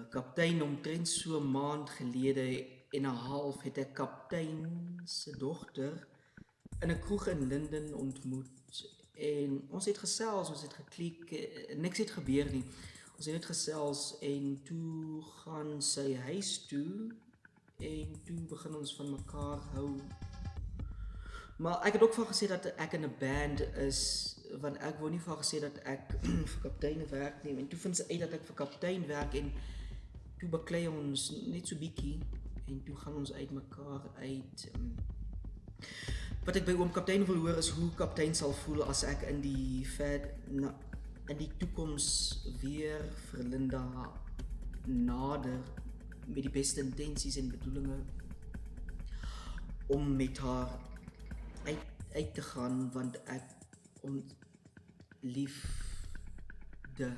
kaptein omtrent so 'n maand gelede en 'n half het ek kaptein se dogter in 'n kroeg in Linden ontmoet en ons het gesels, ons het geklik, niks het gebeur nie. Ons het net gesels en toe gaan sy huis toe en toe begin ons van mekaar hou. Maar ek het ook vir haar gesê dat ek in 'n band is, want ek wou nie vir haar gesê dat ek vir kaptein werk nie. En toe vind sy uit dat ek vir kaptein werk en toe baklei ons net so bietjie en toe gaan ons uit mekaar uit. Wat ek by oom kaptein wil hoor is hoe kaptein sal voel as ek in die toekoms weer vir Linda nader met die beste intensies en bedoelinge om met haar uit te gaan, want ek liefde